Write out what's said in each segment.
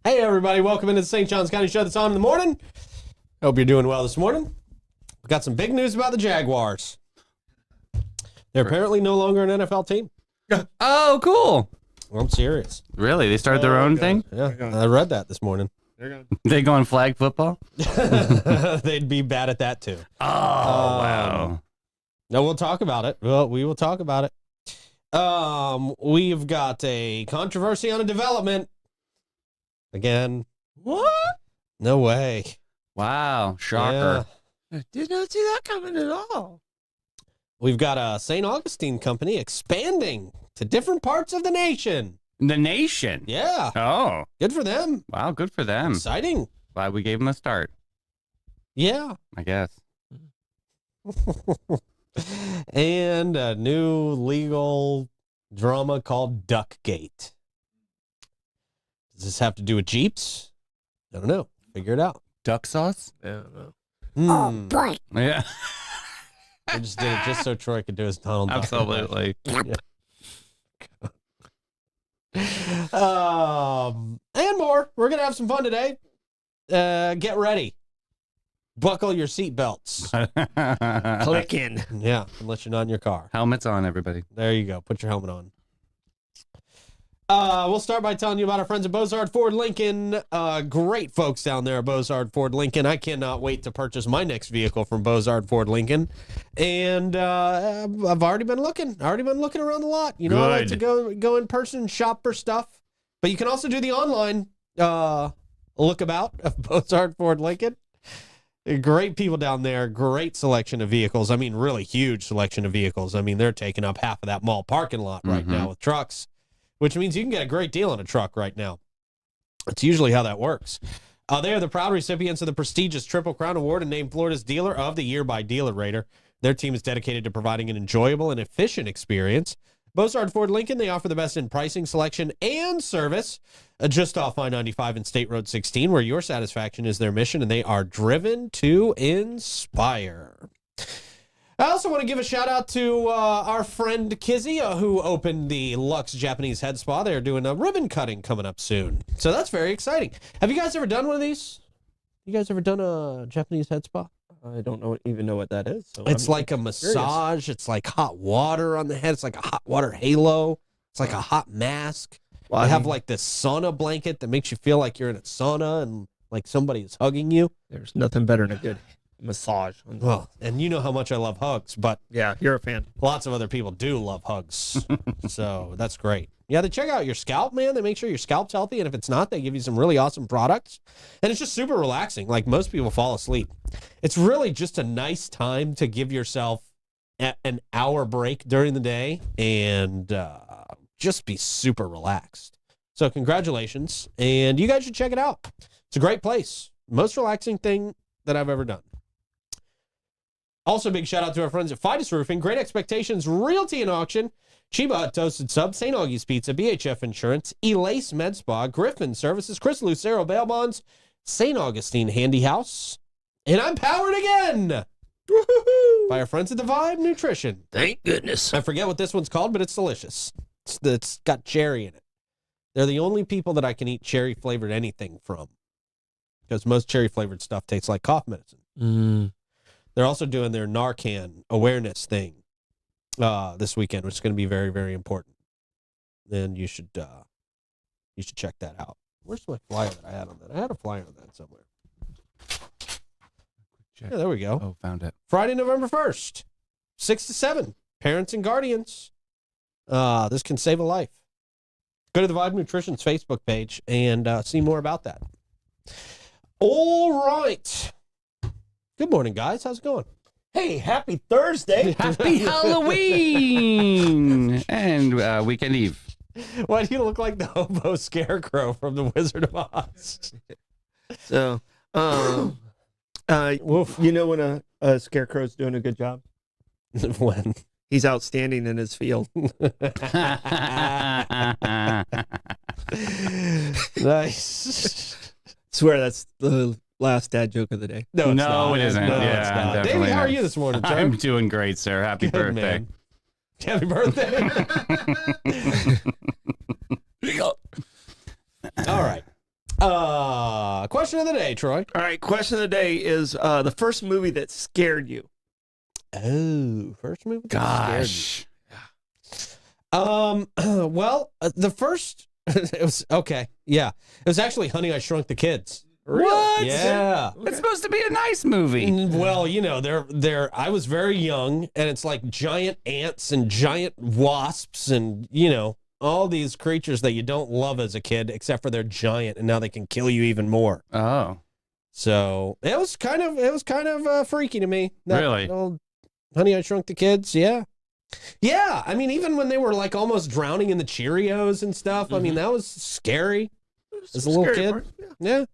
Hey, everybody. Welcome into the St. Johns County Show that's on in the morning. Hope you're doing well this morning. We've got some big news about the Jaguars. They're apparently no longer an NFL team. Oh, cool. Well, I'm serious. Really? They started their own thing? Yeah, I read that this morning. They going flag football? They'd be bad at that, too. Oh, wow. No, we'll talk about it. Well, we will talk about it. We've got a controversy on a development. Again. What? No way. Wow. Shocker. I did not see that coming at all. We've got a St. Augustine company expanding to different parts of the nation. The nation? Yeah. Oh. Good for them. Wow, good for them. Exciting. Glad we gave them a start, Yeah. I guess. And a new legal drama called Duckgate. Does this have to do with Jeeps? I don't know. Figure it out. Duck sauce? I don't know. Oh, boy. Yeah. I just did it just so Troy could do his Donald Duck. Absolutely. And more. We're going to have some fun today. Get ready. Buckle your seatbelts. Click in. Yeah, unless you're not in your car. Helmets on, everybody. There you go. Put your helmet on. We'll start by telling you about our friends at Bozard Ford Lincoln. Great folks down there at Bozard Ford Lincoln. I cannot wait to purchase my next vehicle from Bozard Ford Lincoln. And I've already been looking. Around the lot. You know, I like to go in person and shop for stuff. But you can also do the online look about of Bozard Ford Lincoln. Great people down there. Great selection of vehicles. I mean, really huge selection of vehicles. I mean, they're taking up half of that mall parking lot right now with trucks, which means you can get a great deal on a truck right now. It's usually how that works. They are the proud recipients of the prestigious Triple Crown Award and named Florida's Dealer of the Year by Dealer Rater. Their team is dedicated to providing an enjoyable and efficient experience. Bozard Ford Lincoln, they offer the best in pricing, selection, and service just off I-95 and State Road 16, where your satisfaction is their mission, and they are driven to inspire. I also want to give a shout out to our friend Kizzy, who opened the Lux Japanese Head Spa. They're doing a ribbon cutting coming up soon. So that's very exciting. Have you guys ever done one of these? You guys ever done a Japanese head spa? I don't even know what that is. So It's like a massage. Curious. It's like hot water on the head. It's like a hot water halo. It's like a hot mask. Well, they have like this sauna blanket that makes you feel like you're in a sauna and like somebody is hugging you. There's nothing better than a good massage. Well, and you know how much I love hugs, but yeah, you're a fan. Lots of other people do love hugs. So that's great. Yeah, they check out your scalp, man. They make sure your scalp's healthy, and if it's not, they give you some really awesome products. And it's just super relaxing. Like, most people fall asleep. It's really just a nice time to give yourself an hour break during the day and just be super relaxed. So congratulations, and you guys should check it out. It's a great place. Most relaxing thing that I've ever done. Also, big shout out to our friends at Fidus Roofing, Great Expectations Realty and Auction, Chiba Toasted Sub, St. Augie's Pizza, BHF Insurance, Elace Med Spa, Griffin Services, Chris Lucero Bail Bonds, St. Augustine Handy House, and I'm powered again by our friends at the Vibe Nutrition. Thank goodness. I forget what this one's called, but it's delicious. It's got cherry in it. They're the only people that I can eat cherry flavored anything from, because most cherry flavored stuff tastes like cough medicine. They're also doing their Narcan awareness thing this weekend, which is going to be very, very important. And you should check that out. Where's my flyer that I had on that? I had a flyer on that somewhere. Check. Yeah, there we go. Oh, found it. Friday, November 1st, 6 to 7. Parents and guardians. This can save a life. Go to the Vibe Nutrition's Facebook page and see more about that. All right. Good morning, guys. How's it going? Hey, happy Thursday. Happy Halloween and Weekend Eve. Why do you look like the hobo scarecrow from The Wizard of Oz? So, you know when a scarecrow's doing a good job? When? He's outstanding in his field. Nice. Swear that's the last dad joke of the day. No, it isn't. No, Yeah, it's not. definitely Davey, how are not. you this morning, sir? I'm doing great, sir. Happy Good, birthday. man. Happy birthday. All right. Question of the day, Troy. All right, question of the day is the first movie that scared you. Oh, first movie that scared you. Gosh. Well, the first it was okay. Yeah, it was actually Honey, I Shrunk the Kids. What? Yeah. It's supposed to be a nice movie. Well, you know, they're. I was very young, and it's like giant ants and giant wasps, and you know, all these creatures that you don't love as a kid, except for they're giant, and now they can kill you even more. Oh. So it was kind of freaky to me. That Really? Old Honey, I Shrunk the Kids. Yeah. Yeah. I mean, even when they were like almost drowning in the Cheerios and stuff, I mean, that was scary as a little kid. Yeah.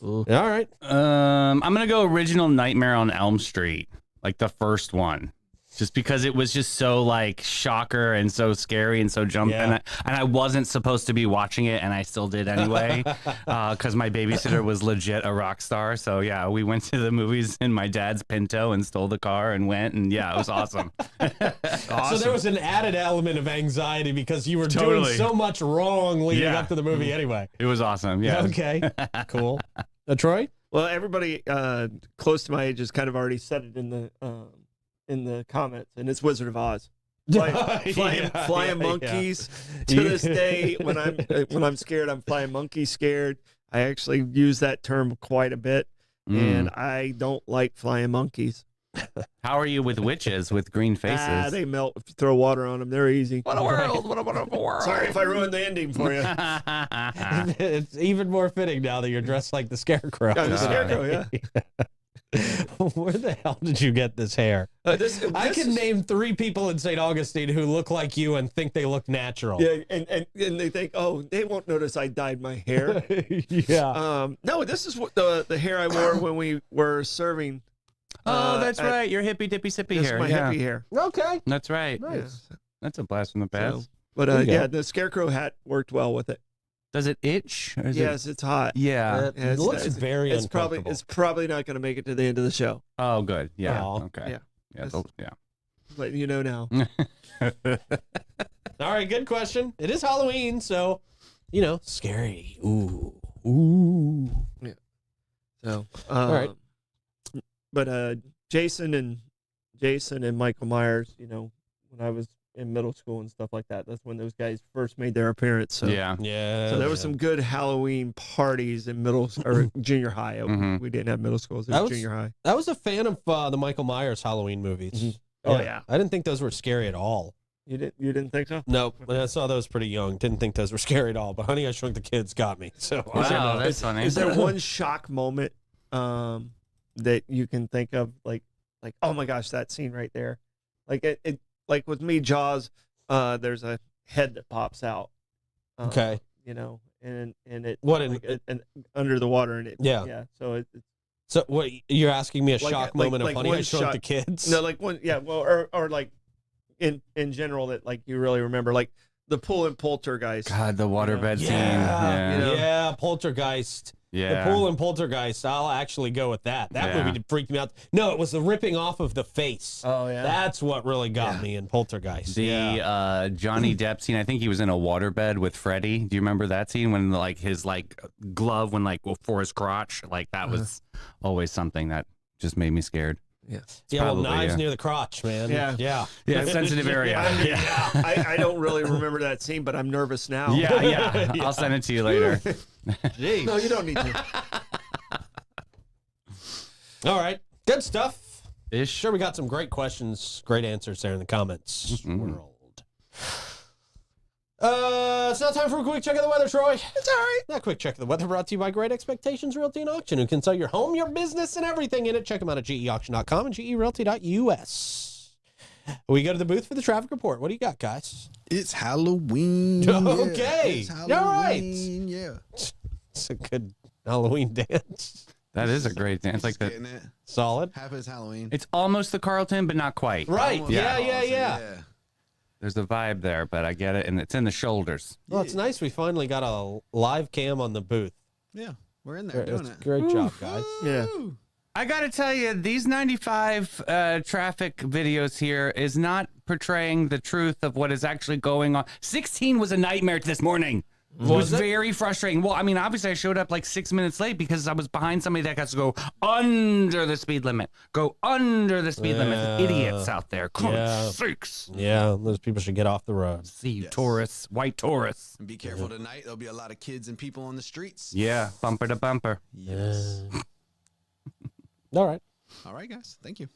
Ooh. All right. I'm gonna go original Nightmare on Elm Street, like the first one, just because it was just so like shocker and so scary and so jump. Yeah. And I wasn't supposed to be watching it, and I still did anyway, because my babysitter was legit a rock star. So yeah, we went to the movies in my dad's Pinto and stole the car and went, and yeah, it was awesome. So there was an added element of anxiety because you were doing Totally. so much wrong leading Yeah. up to the movie anyway. It was awesome. Yeah. Okay. Cool. Troy? Well, everybody close to my age has kind of already said it in the comments, and it's Wizard of Oz. Flying monkeys. To this day, when I'm scared, I'm flying monkey scared. I actually use that term quite a bit, and I don't like flying monkeys. How are you with witches with green faces? They melt if you throw water on them. They're easy. What a world! What a wonderful world! Sorry if I ruined the ending for you. It's even more fitting now that you're dressed like the Scarecrow. I'm the Scarecrow, yeah. Where the hell did you get this hair? I can name 3 people in St. Augustine who look like you and think they look natural. Yeah, and they think, oh, they won't notice I dyed my hair. Yeah. No, this is what the hair I wore when we were serving. Oh, that's right. Your hippy dippy sippy This hair. is my Yeah. hippie hair. Okay. That's right. Nice. That's a blast from the past. So, but There you go. yeah, the Scarecrow hat worked well with it. Does it itch? Or is Yes, it's hot. Yeah. It Yeah, looks very it's uncomfortable. probably not going to make it to the end of the show. Oh, good. Yeah. Aw. Okay. Yeah. Yeah. That's- Letting you know now. All right, good question. It is Halloween, so, you know, scary. Ooh. So, All right. But Jason and Michael Myers, you know, when I was in middle school and stuff like that, that's when those guys first made their appearance. So, Yeah. Yeah. So there was some good Halloween parties in or junior high. Mhm. We didn't have middle schools. It That was was- junior high. I was a fan of the Michael Myers Halloween movies. Mhm. Oh, yeah. I didn't think those were scary at all. You didn't think so? Nope. When I saw those pretty young, didn't think those were scary at all. But Honey, I Shrunk the Kids got me. So Wow, that's funny. Is there one shock moment that you can think of, like oh my gosh, that scene right there, like it like with me, Jaws, there's a head that pops out. Okay. You know, and it What in- like, and under the water, and it Yeah. So it's So what you're asking me a Like- shock like- moment like of Honey, one I Shrunk shock- the Kids? no like one well or like in general that like you really remember, like the pool and Poltergeist. God, the waterbed scene. Yeah. Yeah. You know? Yeah, Poltergeist. Yeah. The pool and Poltergeist. I'll actually go with that. That Yeah. movie freaked me out. No, it was the ripping off of the face. Oh yeah. That's what really got me in Poltergeist. The Johnny Depp scene, I think he was in a waterbed with Freddie. Do you remember that scene when like his like glove when like for his crotch? Like that was always something that just made me scared. yeah. Yeah, well, probably, knives yeah. near the crotch, man. Yeah. Yeah. Yeah, sensitive area. I don't really remember that scene, but I'm nervous now. Yeah. I'll send it to you later. Jeez. No, you don't need to. All right. Good stuff. Ish. Sure, we got some great questions, great answers there in the comments world. It's now time for a quick check of the weather, Troy. It's all right. That quick check of the weather brought to you by Great Expectations Realty and Auction, who can sell your home, your business, and everything in it. Check them out at geauction.com and gerealty.us. We go to the booth for the traffic report. What do you got, guys? It's Halloween. Okay. It's All right. Halloween. Yeah. It's a good Halloween dance. That is a great dance. Like Getting the it. Solid. Half is Halloween. it's almost the Carlton, but not quite. Right. Almost Yeah. Halloween, There's a vibe there, but I get it, and it's in the shoulders. Well, it's nice we finally got a live cam on the booth. Yeah. We're in there doing It's it. great job, guys. Yeah. I got to tell you, these 95 traffic videos here is not portraying the truth of what is actually going on. 16 was a nightmare this morning. It was very frustrating. Well, I mean, obviously I showed up like 6 minutes late because I was behind somebody that got to go under the speed limit. Go under the speed limit. Idiots out there. Sakes. Yeah, those people should get off the road. See you, tourists. White tourists. And be careful tonight. There'll be a lot of kids and people on the streets. Yeah, bumper to bumper. Yes. All right. All right, guys. Thank you.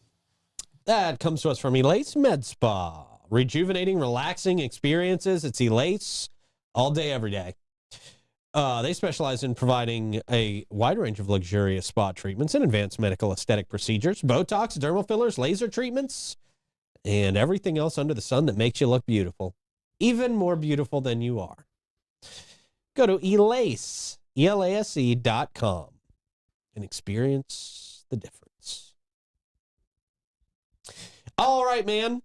That comes to us from Elace Med Spa. Rejuvenating, relaxing experiences. It's Elace all day, every day. They specialize in providing a wide range of luxurious spa treatments and advanced medical aesthetic procedures, Botox, dermal fillers, laser treatments, and everything else under the sun that makes you look beautiful. Even more beautiful than you are. Go to Elace, ELASE.com and experience the difference. All right, man.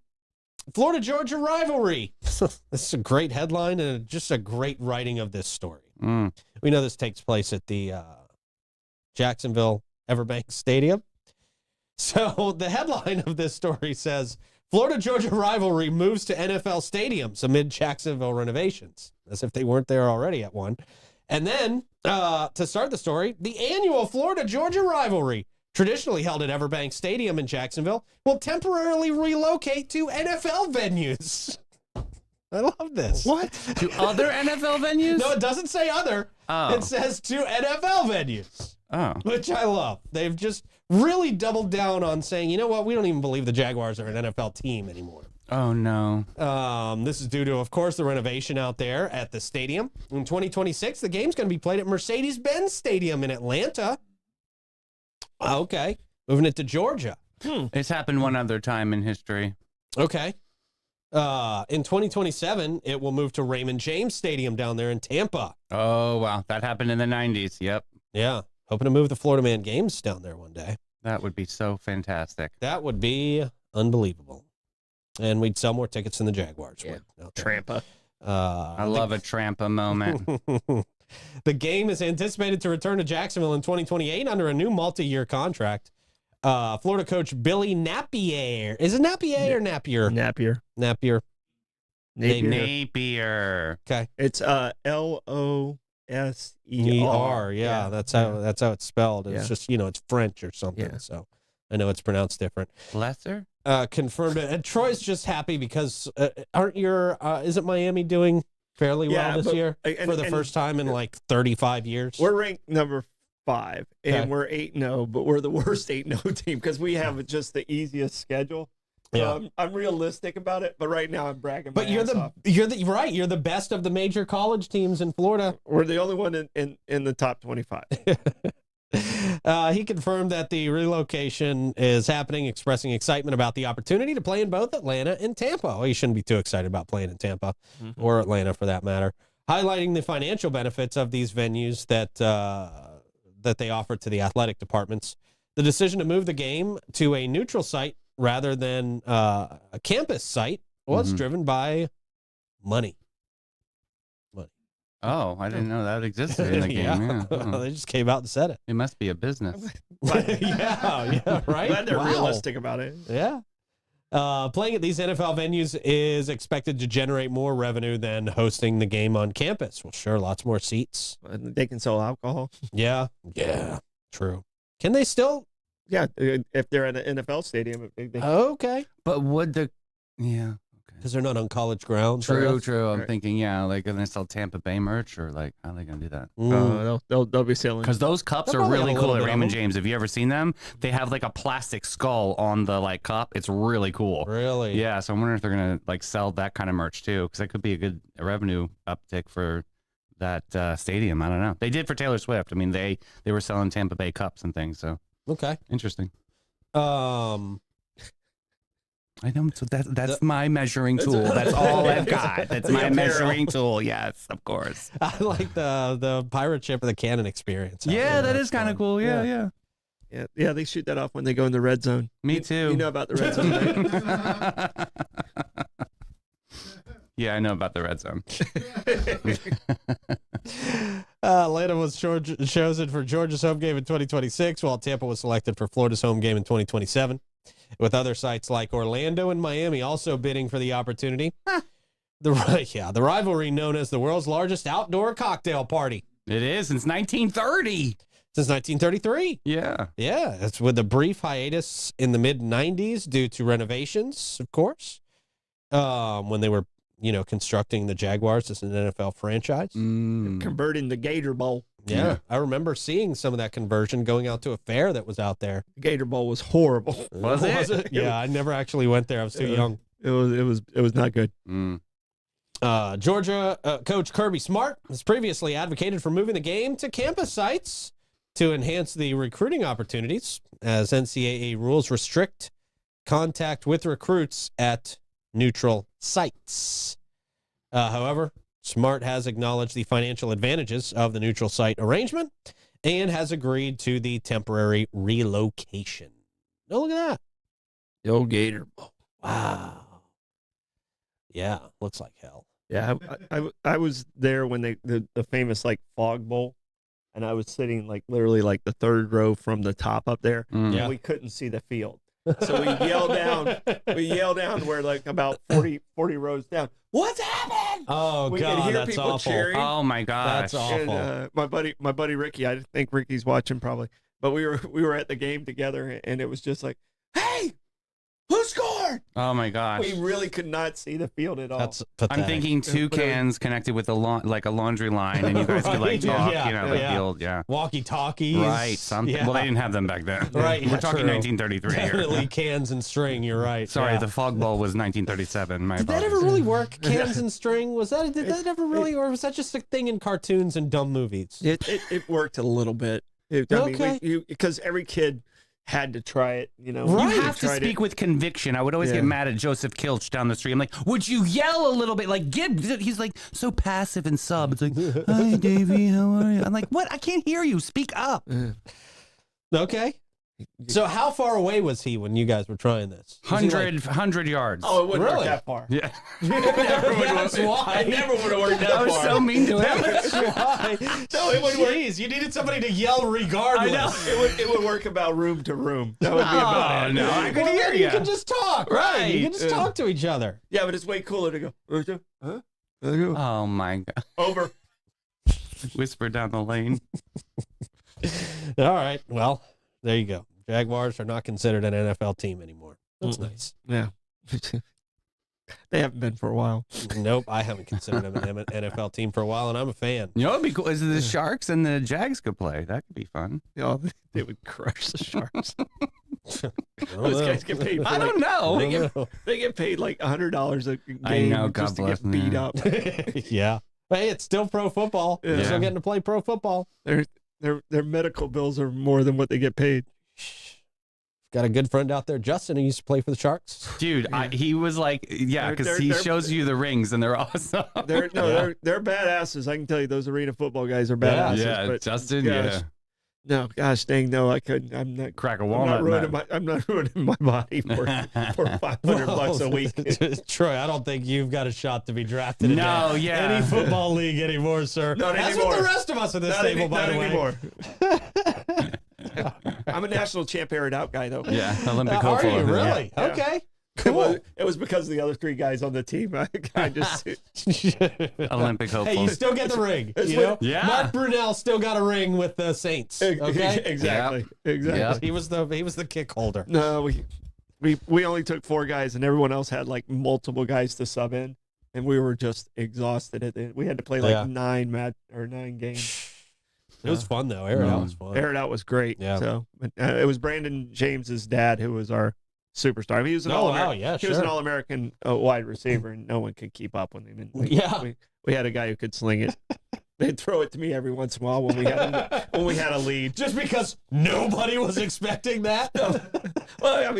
Florida-Georgia rivalry. This is a great headline and just a great writing of this story. We know this takes place at the Jacksonville Everbank Stadium. So the headline of this story says, Florida-Georgia rivalry moves to NFL stadiums amid Jacksonville renovations, as if they weren't there already at one. And then, to start the story, the annual Florida-Georgia rivalry, traditionally held at Everbank Stadium in Jacksonville, will temporarily relocate to NFL venues. I love this. What? To other NFL venues? No, it doesn't say other. Oh. It says to NFL venues. Oh. Which I love. They've just really doubled down on saying, you know what, we don't even believe the Jaguars are an NFL team anymore. Oh, no. This is due to, of course, the renovation out there at the stadium. In 2026, the game's going to be played at Mercedes-Benz Stadium in Atlanta. Okay. Moving it to Georgia. It's happened one other time in history. Okay. In 2027, it will move to Raymond James Stadium down there in Tampa. Oh, wow. That happened in the 90s. Yep. Yeah. Hoping to move the Florida Man games down there one day. That would be so fantastic. That would be unbelievable. And we'd sell more tickets than the Jaguars would. out there. Trampa. I love a Trampa moment. The game is anticipated to return to Jacksonville in 2028 under a new multi-year contract. Florida coach Billy Napier. Is it Napier or Napier? Napier. Napier. Napier. Okay. It's Loser. Yeah, that's how it's spelled. It's Yeah. just, it's French or something. Yeah. So I know it's pronounced different. Lesser? Confirmed it. And Troy's just happy because isn't Miami doing fairly well this year for the first time in like 35 years? We're ranked number 5, and Okay. we're 8-0, but we're the worst 8-0 team because we have just the easiest schedule. Yeah. I'm realistic about it, but right now I'm bragging. But you're the best of the major college teams in Florida. We're the only one in the top 25. He confirmed that the relocation is happening, expressing excitement about the opportunity to play in both Atlanta and Tampa. Well, you shouldn't be too excited about playing in Tampa or Atlanta for that matter. Highlighting the financial benefits of these venues that they offer to the athletic departments. The decision to move the game to a neutral site rather than a campus site was driven by money. Oh, I didn't know that existed in the game. Yeah. Oh. They just came out and said it. It must be a business. yeah, right? Glad they're Wow. realistic about it. Yeah. Playing at these NFL venues is expected to generate more revenue than hosting the game on campus. Well, sure, lots more seats. They can sell alcohol. Yeah, true. Can they still? Yeah, if they're at an NFL stadium. Okay. But would the... Yeah. Because they're not on college grounds. I True, guess. true. I'm Right. thinking, yeah, like, are they sell Tampa Bay merch or like, how are they going to do that? They'll be selling. Because those cups They'll are probably really have a cool little at bit of Raymond them. James. Have you ever seen them? They have like a plastic skull on the like cup. It's really cool. Really? Yeah, so I'm wondering if they're going to like sell that kind of merch too, because that could be a good revenue uptick for that stadium. I don't know. They did for Taylor Swift. I mean, they were selling Tampa Bay cups and things. So Okay. interesting. I I know. So that's my measuring tool. That's all I've got. That's my measuring tool. Yes, of course. like the pirate ship of the cannon experience. out Yeah, there. that That's is kind of fun. cool. Yeah. Yeah, they shoot that off when they go in the red zone. Me too. You know about the red zone, right? Yeah, I know about the red zone. Atlanta was chosen for Georgia's home game in 2026, while Tampa was selected for Florida's home game in 2027, with other sites like Orlando and Miami also bidding for the opportunity. The rivalry known as the world's largest outdoor cocktail party It is since 1930. since 1933. Yeah. Yeah, it's with a brief hiatus in the mid 90s due to renovations, of course, when they were, constructing the Jaguars as an NFL franchise. Converting the Gator Bowl. Yeah, I remember seeing some of that conversion going out to a fair that was out there. The Gator Bowl was horrible. Was it? Yeah, I never actually went there. I was too young. It was not good. Georgia coach Kirby Smart has previously advocated for moving the game to campus sites to enhance the recruiting opportunities, as NCAA rules restrict contact with recruits at neutral sites. However, Smart has acknowledged the financial advantages of the neutral site arrangement and has agreed to the temporary relocation. Oh, look at that. The old Gator Bowl. Wow. Yeah, looks like hell. Yeah, I was there when the famous Fog Bowl, and I was sitting literally the third row from the top up there, Yeah. and we couldn't see the field. So we yelled down. We yelled down. We're about 40 rows down. What's happened? Oh, We God, could hear that's people awful. cheering. Oh my gosh. That's awful. And my buddy Ricky, I think Ricky's watching probably, but we were at the game together, and it was just hey, who scored? Oh my gosh. We really could not see the field at all. That's pathetic. I'm thinking two cans connected with a laundry line, and you guys could Right, talk, yeah, the yeah. field, yeah. Walkie-talkies. Right, something. Yeah. Well, they didn't have them back then. Right, We're yeah, talking true. 1933 here. Definitely cans and string, you're right. Sorry, yeah. the Fog Bowl was 1937. My Did that apologies. ever really work, cans and string? Did that ever really, or was that just a thing in cartoons and dumb movies? It worked a little bit. Okay. Because every kid had to try it, Right. You have to speak with conviction. I would always get mad at Joseph Kilch down the street. I'm like, would you yell a little bit? He's so passive and sub. It's like, hi, Davey, how are you? I'm like, what? I can't hear you. Speak up. Okay. So how far away was he when you guys were trying this? Was he 100 yards. Oh, it wouldn't Really? work that far. Yeah. That's why. It never would have worked that I was far. so mean to him. That's why. No, it wouldn't work. Jeez, you needed somebody to yell regardless. I know. It would work about room to room. That would be about Oh, it. no. I could Well, hear then you. you can just talk, right? You Right. can just talk to each other. Yeah, but it's way cooler to go, huh? Oh, my God. Over. Whisper down the lane. All right. Well, there you go. Jaguars are not considered an NFL team anymore. That's nice. Yeah. They haven't been for a while. Nope, I haven't considered them an NFL team for a while, and I'm a fan. You know what would be cool is the Sharks and the Jags could play. That could be fun. They would crush the Sharks. I don't Those know. guys get paid. I don't know. They get paid $100 a game I know, God just to bless get beat them. up. Yeah. Hey, it's still pro football. You're still Yeah. getting to play pro football. Their medical bills are more than what they get paid. Got a good friend out there, Justin, who used to play for the Sharks. Dude, he was like, yeah, because he They're- shows you the rings and they're awesome. They're badasses. I can tell you, those arena football guys are badasses. yeah, but Justin, gosh, yeah. No, gosh dang, no, I couldn't. I'm not. Crack a I'm walnut. not ruining my body for $500 a week. Troy, I don't think you've got a shot to be drafted No, into yeah. any football league anymore, sir. Not That's anymore. what the rest of us in this Not table, by not the way. anymore. I'm a national champ aired out guy though. Yeah, Olympic Are hopeful. you really? Yeah. Okay. Cool. It was because of the other three guys on the team. I just Olympic hopeful. Hey, you still get the ring. It's You what- know? Yeah. Mark Brunell still got a ring with the Saints. Okay. exactly. Yep. He was the kick holder. No, we only took 4 guys, and everyone else had multiple guys to sub in, and we were just exhausted at the. We had to play 9 games. It was fun though. Air it out was fun. Air it out was great. Yeah. So it was Brandon James's dad who was our superstar. I mean, he was an Yeah, he was an sure. All-American wide receiver, and no one could keep up with him. And Yeah. we had a guy who could sling it. They'd throw it to me every once in a while when we had a lead. Just because nobody was expecting that. Well, I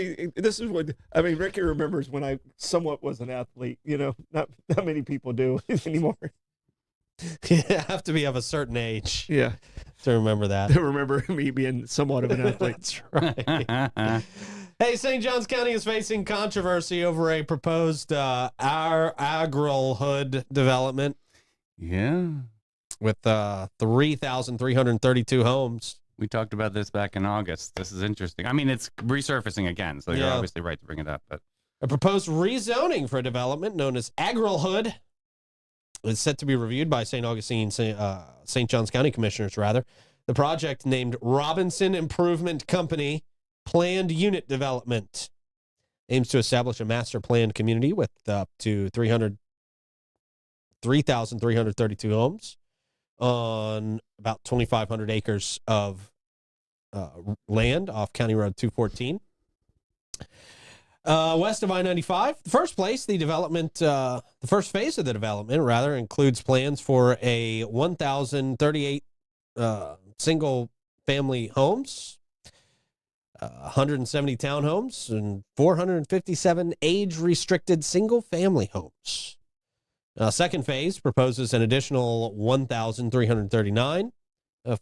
mean, Ricky remembers when I somewhat was an athlete. Not many people do anymore. You have to be of a certain age Yeah, to remember that. to remember me being somewhat of an athlete. That's right. Hey, St. Johns County is facing controversy over a proposed agralhood development Yeah. with 3,332 homes. We talked about this back in August. This is interesting. I mean, it's resurfacing again, so you're Yeah. obviously right to bring it up. But A proposed rezoning for a development known as agralhood is set to be reviewed by St. Johns County Commissioners, rather. The project, named Robinson Improvement Company Planned Unit Development, aims to establish a master planned community with up to 3,332 homes on about 2,500 acres of land off County Road 214. West of I-95. The first phase of the development, rather, includes plans for a 1,038 single-family homes, 170 townhomes, and 457 age-restricted single-family homes. Second phase proposes an additional 1,339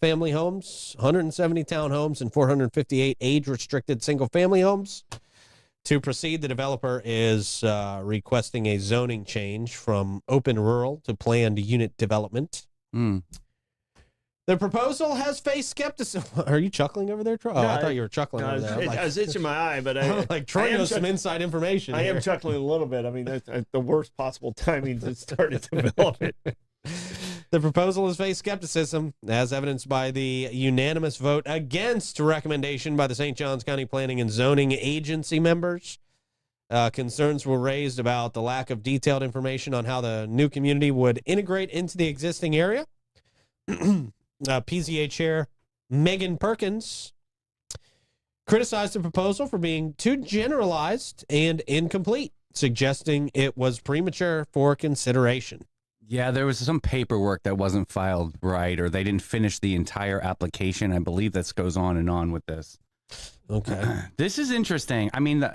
family homes, 170 townhomes, and 458 age-restricted single-family homes. To proceed, the developer is requesting a zoning change from open rural to planned unit development. The proposal has faced skepticism. Are you chuckling over there, Troy? Oh, I thought you were chuckling over there. I was itching my eye, but like Troy knows some inside information. I am chuckling a little bit. I mean, that's the worst possible timing to start a development. The proposal has faced skepticism, as evidenced by the unanimous vote against recommendation by the St. Johns County Planning and Zoning Agency members. Concerns were raised about the lack of detailed information on how the new community would integrate into the existing area. PZA Chair Megan Perkins criticized the proposal for being too generalized and incomplete, suggesting it was premature for consideration. Yeah, there was some paperwork that wasn't filed right, or they didn't finish the entire application. I believe this goes on and on with this. Okay. This is interesting. I mean,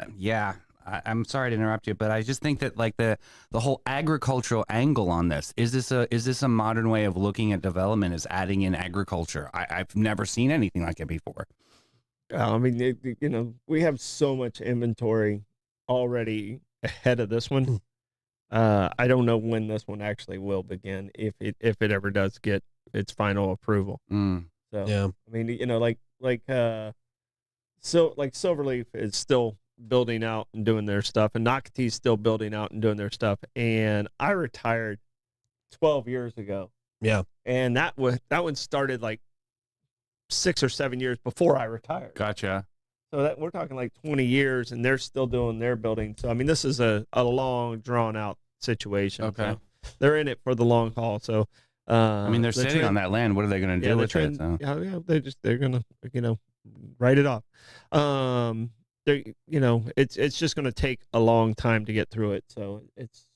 I'm sorry to interrupt you, but I just think that like the whole agricultural angle on this, is this a modern way of looking at development, is adding in agriculture? I've never seen anything like it before. I mean, we have so much inventory already ahead of this one. I don't know when this one actually will begin, if it ever does get its final approval. So yeah, I mean, Silverleaf is still building out and doing their stuff, and Nocketee's still building out and doing their stuff. And I retired 12 years ago. Yeah, and that one started like 6 or 7 years before I retired. Gotcha. So that we're talking like 20 years, and they're still doing their building. So I mean, this is a long, drawn out situation. Okay, so they're in it for the long haul. So I mean, they're sitting on that land. What are they going to do with it? So? Yeah, they're going to write it off. It's just going to take a long time to get through it. So it's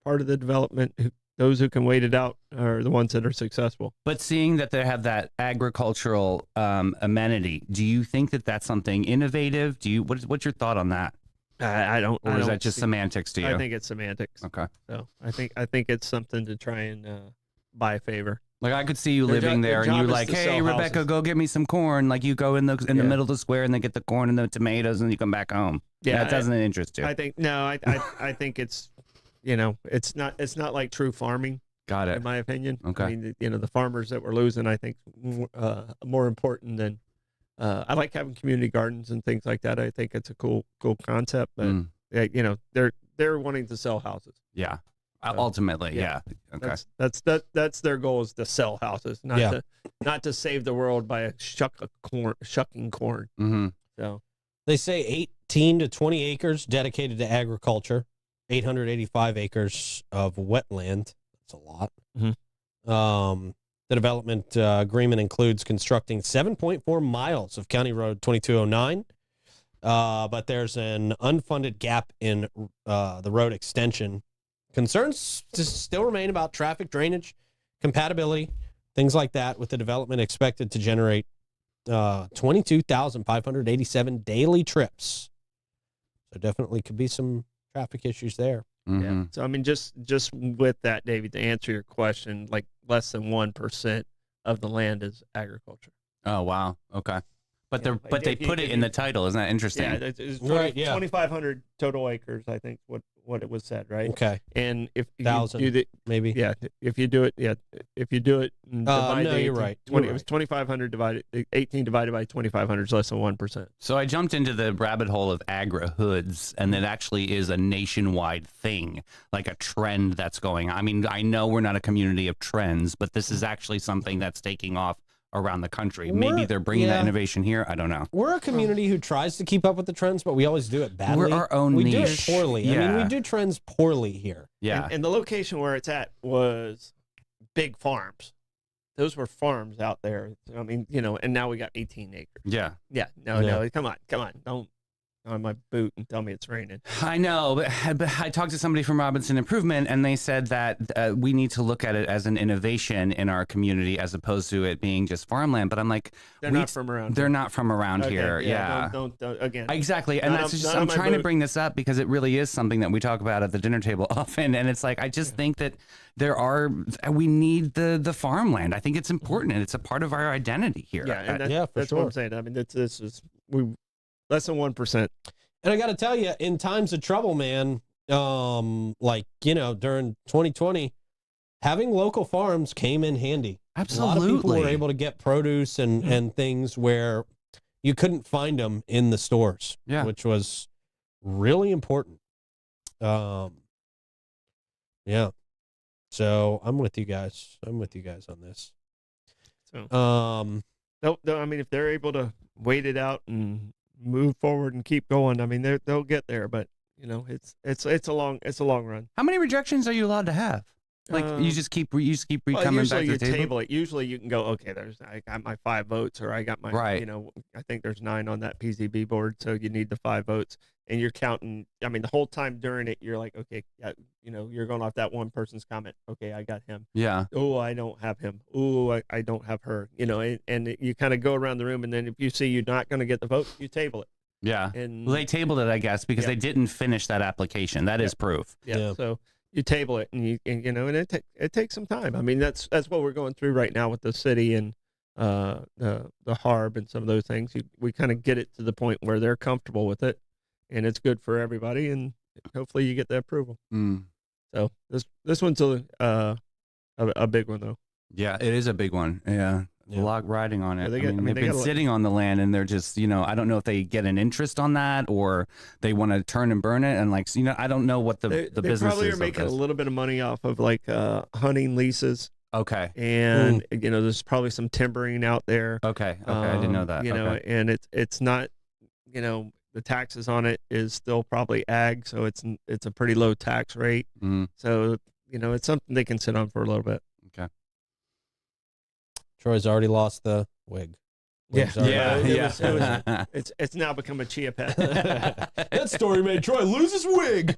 part of the development. Those who can wait it out are the ones that are successful. But seeing that they have that agricultural amenity, do you think that that's something innovative? What's your thought on that? I don't. Or is that just semantics to you? I think it's semantics. Okay. So I think it's something to try and buy favor. Like I could see you living there, and you're like, "Hey, Rebecca, go get me some corn." Like you go in the middle of the square, and they get the corn and the tomatoes, and you come back home. Yeah, that doesn't interest you. I think I think it's it's not like true farming. Got it. In my opinion. Okay. I mean, the farmers that we're losing, I think, more important than. I like having community gardens and things like that. I think it's a cool concept, but they're wanting to sell houses. Yeah. Ultimately, yeah. Okay. That's their goal, is to sell houses, not to save the world by shucking corn. Mm-hmm. So they say 18 to 20 acres dedicated to agriculture, 885 acres of wetland. That's a lot. Mm-hmm. The development agreement includes constructing 7.4 miles of County Road 2209, but there's an unfunded gap in the road extension. Concerns still remain about traffic drainage, compatibility, things like that, with the development expected to generate 22,587 daily trips. So definitely could be some traffic issues there. Mm-hmm. Yeah. So I mean, just with that, David, to answer your question, like less than 1% of the land is agriculture. Oh wow. Okay. But they put it in the title. Isn't that interesting? Yeah, it's 2,500 total acres. I think what what it was said, right? Okay. And if you 1,000, do the maybe. yeah, if you do it and divide no, the you're 18, right. 20, You're it was 2,500 divided 18 divided by 2,500 is less than 1%. So I jumped into the rabbit hole of agri-hoods, and it actually is a nationwide thing, like a trend that's going on. I mean, I know we're not a community of trends, but this is actually something that's taking off around the country. Maybe they're bringing that innovation here. I don't know. We're a community who tries to keep up with the trends, but we always do it badly. We're our own We niche. do it poorly. I mean, we do trends poorly here. Yeah. And the location where it's at was big farms. Those were farms out there. I mean, and now we got 18 acres. Yeah. Yeah. No. Come on. Don't on my boot and tell me it's raining. I know, but I talked to somebody from Robinson Improvement, and they said that we need to look at it as an innovation in our community as opposed to it being just farmland. But I'm like, They're not from around. They're not from around Okay, here. Yeah. Don't again. Exactly. And Not that's on- just, not on I'm my trying to boot. bring this up because it really is something that we talk about at the dinner table often. And it's like, I just think that we need the farmland. I think it's important and it's a part of our identity here. Yeah, and for that's sure. what I'm saying. I mean, this is less than 1%. And I got to tell you, in times of trouble, man, during 2020, having local farms came in handy. Absolutely. A lot of people were able to get produce and things where you couldn't find them in the stores, which was really important. Yeah. So I'm with you guys. On this. So, I mean, if they're able to wait it out and move forward and keep going, I mean, they'll get there. But it's a long run. How many rejections are you allowed to have? Like you just keep coming back usually to you the table. table it. Usually you can go, okay, I got my 5 votes, or I got my, Right. I think there's 9 on that PZB board, so you need the 5 votes, and you're counting. I mean, the whole time during it, you're like, okay, yeah, you're going off that one person's comment. Okay, I got him. Yeah. Oh, I don't have him. Oh, I don't have her. And you kind of go around the room, and then if you see you're not going to get the vote, you table it. Yeah. And Well, they tabled it, I guess, because they didn't finish that application. That is proof. Yeah. So you table it, and it takes some time. I mean, that's what we're going through right now with the city and the HARB and some of those things. We kind of get it to the point where they're comfortable with it, and it's good for everybody, and hopefully you get the approval. So this one's a big one though. Yeah, it is a big one. Yeah. A lot riding on it. Yeah, they've been sitting on the land, and they're just, I don't know if they get an interest on that or they want to turn and burn it. And I don't know what the business is. They probably are making a little bit of money off of hunting leases. Okay. And, there's probably some timbering out there. Okay. I didn't know that. And it's not, the taxes on it is still probably ag. So it's a pretty low tax rate. So, it's something they can sit on for a little bit. Okay. Troy's already lost the wig. It's now become a chia pet. That story made Troy lose his wig.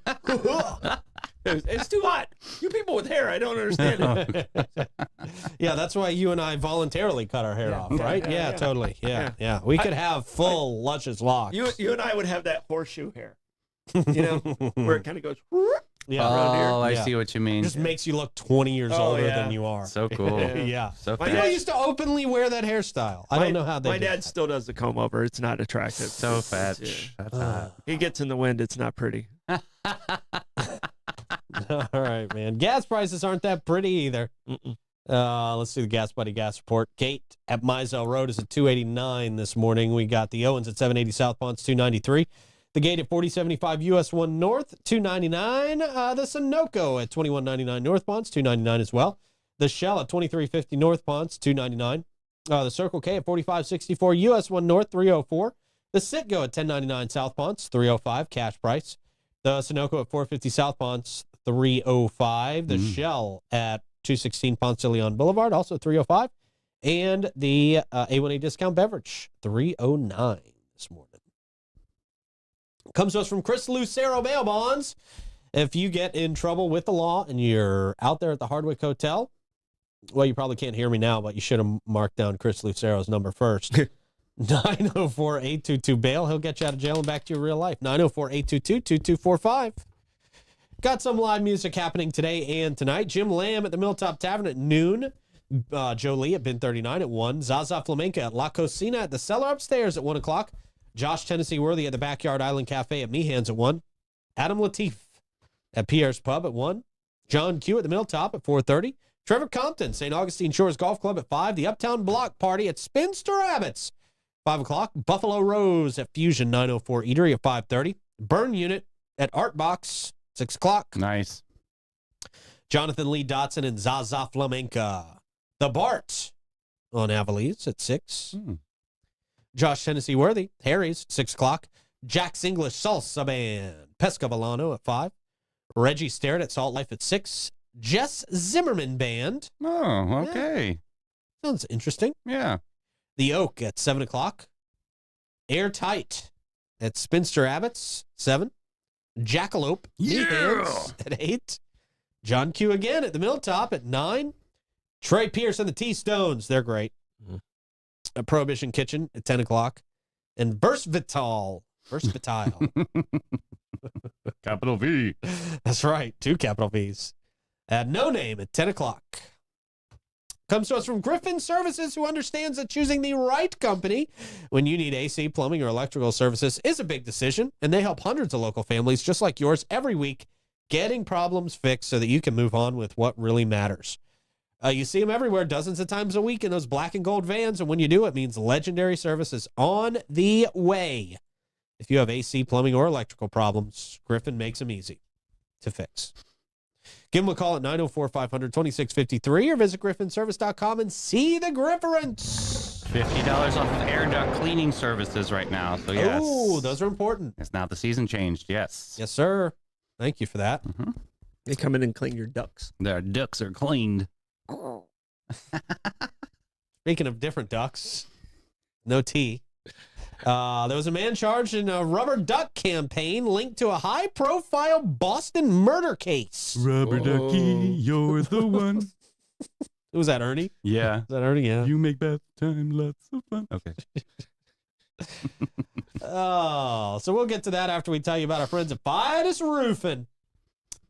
It's too hot. You people with hair, I don't understand it. Yeah, that's why you and I voluntarily cut our hair off, right? Yeah, totally. Yeah. We could have full, luscious locks. You and I would have that horseshoe hair, where it kind of goes. Yeah, I see what you mean. Just makes you look 20 years older than you are. So cool. Yeah. So People used to openly wear that hairstyle. I don't know how they My do dad that. still does the comb over. It's not attractive. So fetch. That's hot. He gets in the wind. It's not pretty. All right, man. Gas prices aren't that pretty either. Let's see the Gas Buddy gas report. Gate at Mizell Road is at 289 this morning. We got the Owens at 780 South Ponce, 293. The Gate at 4075 US 1 North, 299. The Sunoco at 2199 North Ponce, 299 as well. The Shell at 2350 North Ponce, 299. The Circle K at 4564 US 1 North, 304. The Citgo at 1099 South Ponce, 305 cash price. The Sunoco at 450 South Ponce, 305. The Shell at 216 Ponce de Leon Boulevard, also 305. And the A1A Discount Beverage, 309 this morning. Comes to us from Chris Lucero Bail Bonds. If you get in trouble with the law and you're out there at the Hardwick Hotel, well, you probably can't hear me now, but you should have marked down Chris Lucero's number first. 904-822-BAIL. He'll get you out of jail and back to your real life. 904-822-2245. Got some live music happening today and tonight. Jim Lamb at the Milltop Tavern at noon. Joe Lee at Bin 39 at 1. Zaza Flamenca at La Cocina at the Cellar upstairs at 1 o'clock. Josh Tennessee Worthy at the Backyard Island Cafe at Meehan's at 1. Adam Latif at Pierre's Pub at 1. John Q at the Milltop at 4:30. Trevor Compton, St. Augustine Shores Golf Club at 5. The Uptown Block Party at Spinster Abbott's, 5 o'clock. Buffalo Rose at Fusion 904 Eatery at 5:30. Burn Unit at Art Box, 6 o'clock. Nice. Jonathan Lee Dotson and Zaza Flamenca. The Bart on Avalese at 6. Josh Tennessee Worthy, Harry's, 6 o'clock. Jack's English Salsa Band, Pescavillano at 5. Reggie Starrett at Salt Life at 6. Jess Zimmerman Band. Oh, okay. Sounds interesting. Yeah. The Oak at 7 o'clock. Airtight at Spinster Abbott's, 7. Jackalope Hands at 8. John Q again at the Milltop at 9. Trey Pierce and the T-Stones, they're great. A Prohibition Kitchen at 10 o'clock. And Versatile. Capital V. That's right, 2 capital V's. At No Name at 10 o'clock. Comes to us from Griffin Services, who understands that choosing the right company when you need AC, plumbing, or electrical services is a big decision, and they help hundreds of local families just like yours every week getting problems fixed so that you can move on with what really matters. You see them everywhere, dozens of times a week in those black and gold vans, and when you do, it means legendary service is on the way. If you have AC, plumbing, or electrical problems, Griffin makes them easy to fix. Give them a call at 904-500-2653 or visit griffinservice.com and see the Grifference. $50 off of air duct cleaning services right now. So, yes. Oh, those are important. It's now the season changed. Yes. Yes, sir. Thank you for that. Mm-hmm. They come in and clean your ducks. Their ducks are cleaned. Speaking of different ducks, no T. There was a man charged in a rubber duck campaign linked to a high-profile Boston murder case. Rubber ducky, you're the one. Was that Ernie? Yeah. Is that Ernie? Yeah. You make bath time lots of fun. Okay. Oh, so we'll get to that after we tell you about our friends at Fidus Roofing.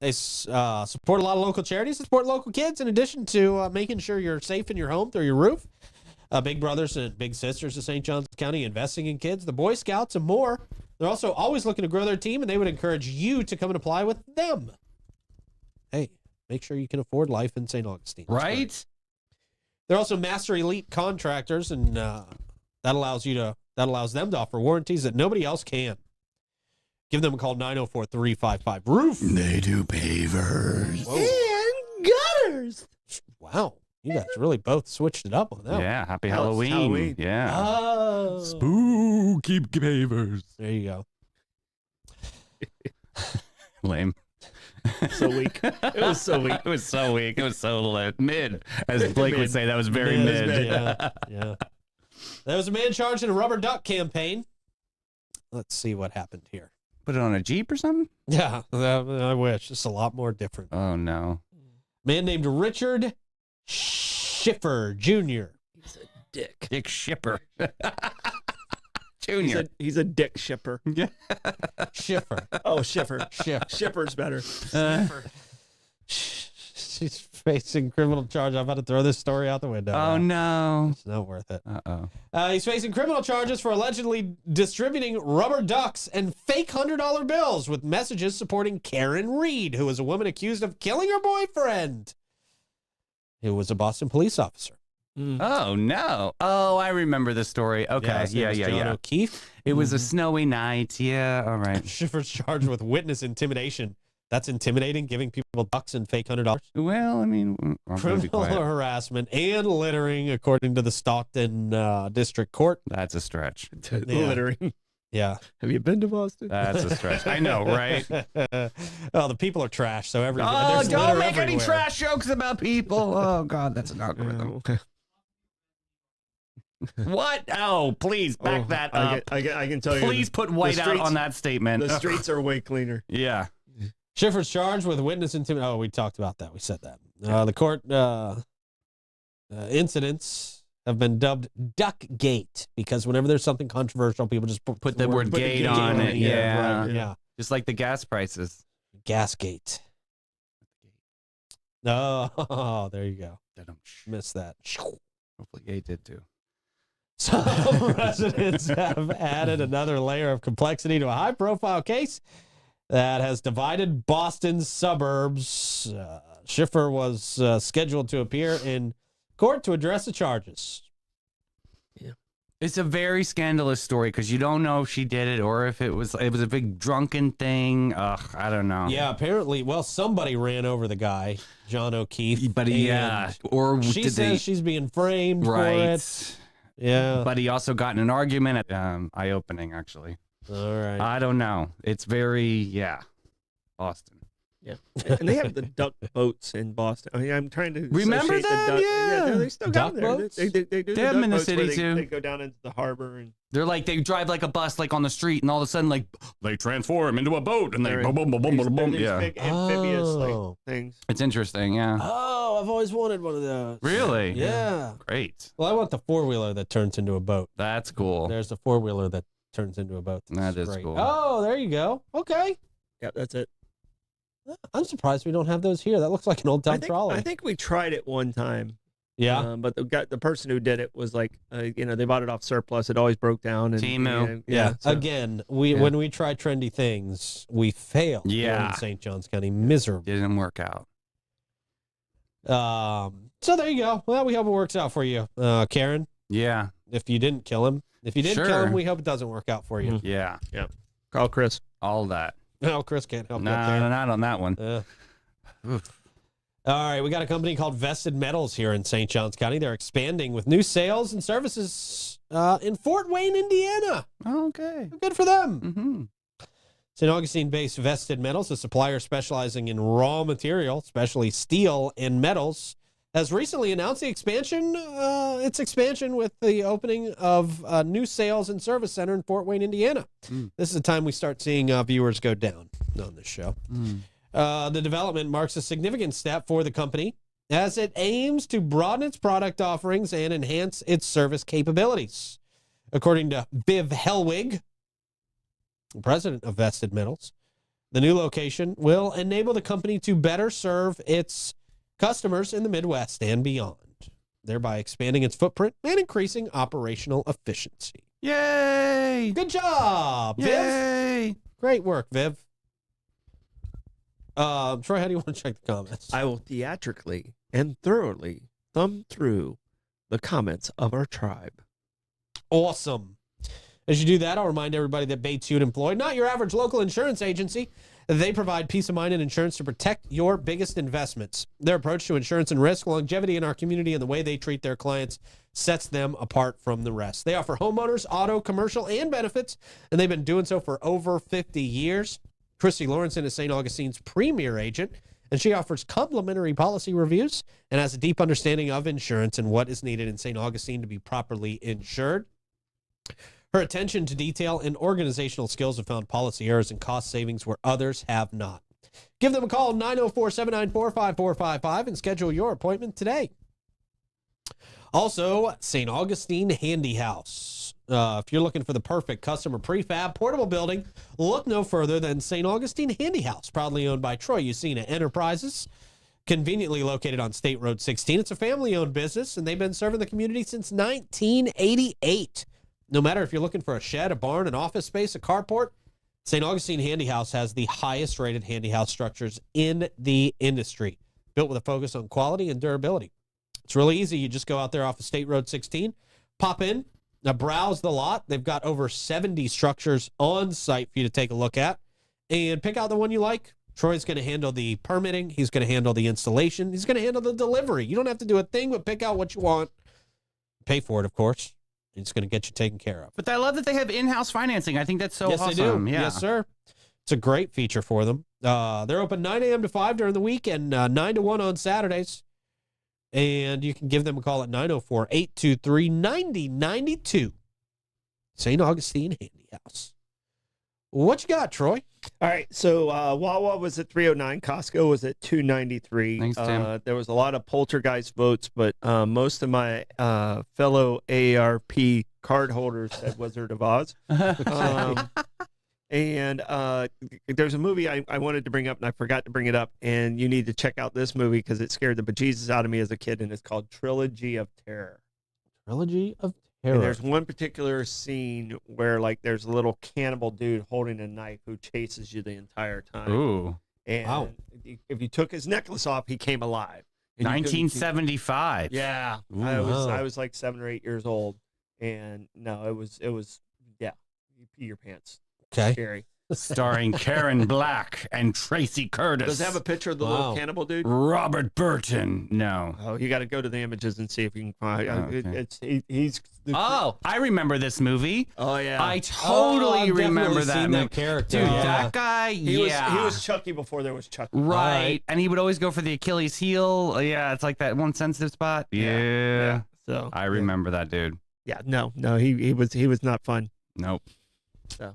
They support a lot of local charities, support local kids, in addition to making sure you're safe in your home through your roof. Big Brothers and Big Sisters of St. Johns County investing in kids, the Boy Scouts, and more. They're also always looking to grow their team, and they would encourage you to come and apply with them. Hey, make sure you can afford life in St. Augustine. That's Right? great. They're also master elite contractors, and that allows them to offer warranties that nobody else can. Give them a call, 904-355-ROOF. They do pavers. Whoa. And gutters. Wow. You guys really both switched it up on that. Yeah. Happy Oh, it's Halloween. Halloween. Yeah. Oh. Spooky pavers. There you go. Lame. So weak. It was so weak. It was so weak. It was so mid. As Blake would say, that was very mid. Yeah. There was a man charged in a rubber duck campaign. Let's see what happened here. Put it on a Jeep or something? Yeah, I wish. It's a lot more different. Oh, no. Man named Richard Schiffer Jr. He's a dick. Dick Shipper. He's Junior. he's a dick shipper. Schiffer. Oh, shipper. Schiff. Shipper's better. She's facing criminal charge. I'm about to throw this story out the window. Oh, no. It's not worth it. Uh-oh. He's facing criminal charges for allegedly distributing rubber ducks and fake $100 bills with messages supporting Karen Reed, who was a woman accused of killing her boyfriend, who was a Boston police officer. Oh, no. Oh, I remember the story. Okay. his name was John O'Keefe. It was a snowy night. Yeah. All right. Schiffer's charged with witness intimidation. That's intimidating, giving people ducks and fake $100. Well, I mean, I'm gonna be Criminal quiet. harassment and littering, according to the Stockton District Court. That's a stretch. Littering. Yeah. Have you been to Boston? That's a stretch. I know, right? Oh, the people are trash. So Oh, there's don't litter make any everywhere. trash jokes about people. Oh, God, that's an algorithm. What? Oh, please back that up. I can tell you. Please put white out on that statement. The streets are way cleaner. Yeah. Schiffer's charged with witness intimidation. Oh, we talked about that. We said that. The court incidents have been dubbed Duckgate because whenever there's something controversial, people just Put the word gate on it. Yeah. Right, yeah. Just like the gas prices. Gasgate. Oh, there you go. Missed that. Hopefully gate did too. Some residents have added another layer of complexity to a high-profile case that has divided Boston's suburbs. Schiffer was scheduled to appear in court to address the charges. It's a very scandalous story because you don't know if she did it or if it was a big drunken thing. Ugh, I don't know. Yeah, apparently, well, somebody ran over the guy, John O'Keefe. But yeah, or she did says she's being framed for right? it. Yeah, But he also got in an argument at eye-opening. Actually, all right. I don't know. It's very Boston. Yeah, and they have the duck boats in Boston. I mean, I'm trying to Remember associate them? the duck. Yeah. They still Duck got them there. boats? They do They the have duck them in the boats where city, too. They go down into the harbor and They're like they drive like a bus, like on the street, and all of a sudden, like they transform into a boat, and they they're- boom, boom, boom, boom, these- boom, they're boom. these Yeah, big amphibious Oh. things. it's interesting. Yeah, Oh, I've always wanted one of those. really. Yeah. Great. Well, I want the four-wheeler that turns into a boat. That's cool. There's the four-wheeler that turns into a boat. That That's is great. cool. Oh, there you go. Okay. Yeah, that's it. I'm surprised we don't have those here. That looks like an old-time trolley. I think we tried it one time. Yeah. But the person who did it was like, they bought it off surplus. It always broke down. And, Temu. Yeah. so- Again, Yeah. when we try trendy things, we fail here Yeah. in St. Johns County miserably. Didn't work out. So there you go. Well, we hope it works out for you, Karen. Yeah, If you didn't kill him, kill Sure. him, we hope it doesn't work out for you. yeah, Call Chris. all that. No, Chris can't help No, that there. not on that one. Oof. All right, we got a company called Vested Metals here in St. Johns County. They're expanding with new sales and services in Fort Wayne, Indiana. Okay. Good for them. Mm-hmm. St. Augustine-based Vested Metals, a supplier specializing in raw material, especially steel and metals, has recently announced its expansion with the opening of a new sales and service center in Fort Wayne, Indiana. This is the time we start seeing viewers go down on this show. The development marks a significant step for the company as it aims to broaden its product offerings and enhance its service capabilities. According to Viv Helwig, the president of Vested Metals, the new location will enable the company to better serve its customers in the Midwest and beyond, thereby expanding its footprint and increasing operational efficiency. Yay! Good job, Viv. Yay! Great work, Viv. Troy, how do you want to check the comments? I will theatrically and thoroughly thumb through the comments of our tribe. Awesome. As you do that, I'll remind everybody that Bates Hewett Employed, not your average local insurance agency. They provide peace of mind and insurance to protect your biggest investments. Their approach to insurance and risk, longevity in our community, and the way they treat their clients sets them apart from the rest. They offer homeowners, auto, commercial, and benefits, and they've been doing so for over 50 years. Christy Lawrenson is St. Augustine's premier agent, and she offers complimentary policy reviews and has a deep understanding of insurance and what is needed in St. Augustine to be properly insured. Her attention to detail and organizational skills have found policy errors and cost savings where others have not. Give them a call, 904-794-5455, and schedule your appointment today. Also, St. Augustine Handy House. If you're looking for the perfect customer prefab portable building, look no further than St. Augustine Handy House, proudly owned by Troy Usina Enterprises, conveniently located on State Road 16. It's a family-owned business, and they've been serving the community since 1988. No matter if you're looking for a shed, a barn, an office space, a carport, St. Augustine Handy House has the highest rated handy house structures in the industry, built with a focus on quality and durability. It's really easy. You just go out there off of State Road 16, pop in, browse the lot. They've got over 70 structures on site for you to take a look at and pick out the one you like. Troy's going to handle the permitting. He's going to handle the installation. He's going to handle the delivery. You don't have to do a thing but pick out what you want. Pay for it, of course. It's going to get you taken care of. But I love that they have in-house financing. I think that's so Yes, awesome. they do. Yeah. Yes, sir. It's a great feature for them. They're open 9 a.m. to 5 during the week and 9 to 1 on Saturdays. And you can give them a call at 904-823-9092. St. Augustine Handy House. What you got, Troy? All right, so Wawa was at 309, Costco was at 293. Thanks, Tim. There was a lot of poltergeist votes, but most of my fellow AARP card holders said Wizard of Oz. And there's a movie I wanted to bring up, and I forgot to bring it up, and you need to check out this movie because it scared the bejesus out of me as a kid, and it's called Trilogy of Terror. Trilogy of And there's one particular scene where like there's a little cannibal dude holding a knife who chases you the entire time. Ooh. And if you took his necklace off, he came alive. And 1975. Yeah. Ooh, I was like 7 or 8 years old. And no, it was yeah. You pee your pants. Okay. Scary. Starring Karen Black and Tracy Curtis. Does it have a picture of the little cannibal dude? Robert Burton. No. Oh, you got to go to the images and see if you can find. Okay. He's. I remember this movie. Oh yeah. I totally remember that movie. That character. Dude, yeah. that guy. He was Chucky before there was Chucky. Right. And he would always go for the Achilles heel. Yeah, it's like that one sensitive spot. Yeah. So I remember that dude. Yeah. No. He was not fun. Nope. So.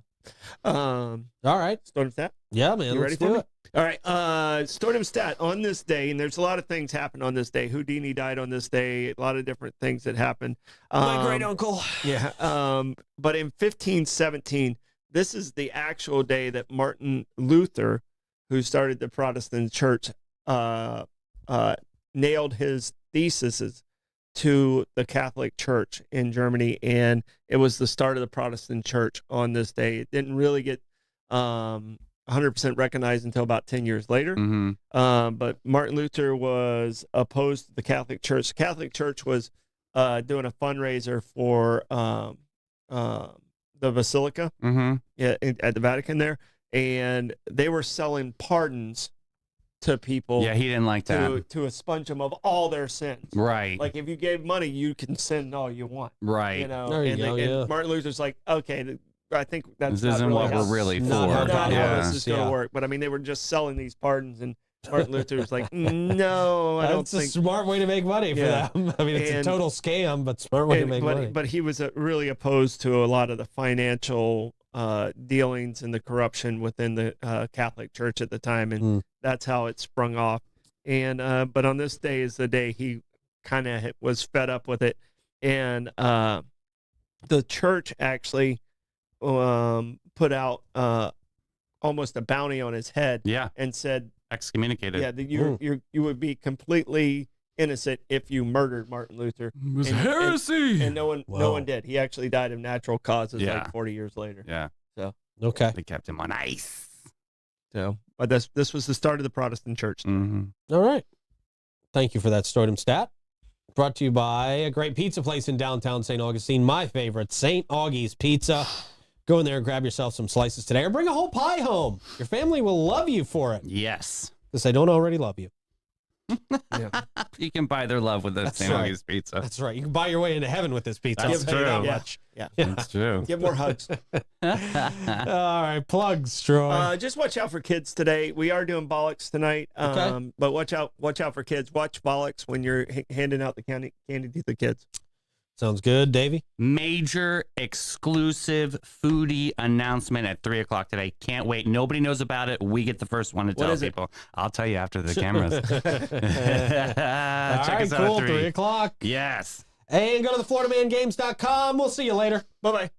All right. Stardom stat. Yeah, man. You Let's ready for do it? All right. Stardom stat on this day, and there's a lot of things happened on this day. Houdini died on this day. A lot of different things that happened. My great uncle. Yeah. But in 1517, this is the actual day that Martin Luther, who started the Protestant church, nailed his theses to the Catholic Church in Germany, and it was the start of the Protestant church on this day. It didn't really get 100% recognized until about 10 years later. Mm-hmm. But Martin Luther was opposed to the Catholic Church. The Catholic Church was doing a fundraiser for the Basilica at the Vatican there, and they were selling pardons to people. Yeah, he didn't like that. To expunge them of all their sins. Right. Like if you gave money, you can sin all you want. Right. You know. There you go, and Martin Luther's like, okay, I think that's this isn't really what we're really for. not how this is going to Yeah. work. But I mean, they were just selling these pardons, and Martin Luther was like, no, I don't That's a think. smart way to make money for them. I mean, it's a total scam, but smart way to make money. But he was really opposed to a lot of the financial dealings and the corruption within the Catholic Church at the time, and that's how it sprung off. And but on this day is the day he kind of was fed up with it, and the church actually put out almost a bounty on his head. Yeah. And said, excommunicated. yeah, that you would be completely innocent if you murdered Martin Luther. It was And- heresy. And no one did. He actually died of natural causes Yeah. like 40 years later. Yeah. Okay. They kept him on ice. So, but this was the start of the Protestant church. Mm-hmm. All right. Thank you for that Stardom stat. Brought to you by a great pizza place in downtown St. Augustine, my favorite, St. Augie's Pizza. Go in there and grab yourself some slices today, or bring a whole pie home. Your family will love you for it, Yes. because they don't already love you. You can buy their love with the That's St. right. Augie's pizza. That's right. You can buy your way into heaven with this pizza. That's I'll tell you that true. much. Yeah. That's true. Give more hugs. All right, plugs, Troy. Just watch out for kids today. We are doing bollocks tonight. Okay. But watch out for kids. Watch bollocks when you're handing out the candy to the kids. Sounds good, Davey. Major exclusive foodie announcement at 3:00 today. Can't wait. Nobody knows about it. We get the first one to tell is it? people. I'll tell you after the cameras. All Check right, us out cool. at 3:00. Yes. And go to thefloridamangames.com. We'll see you later. Bye-bye.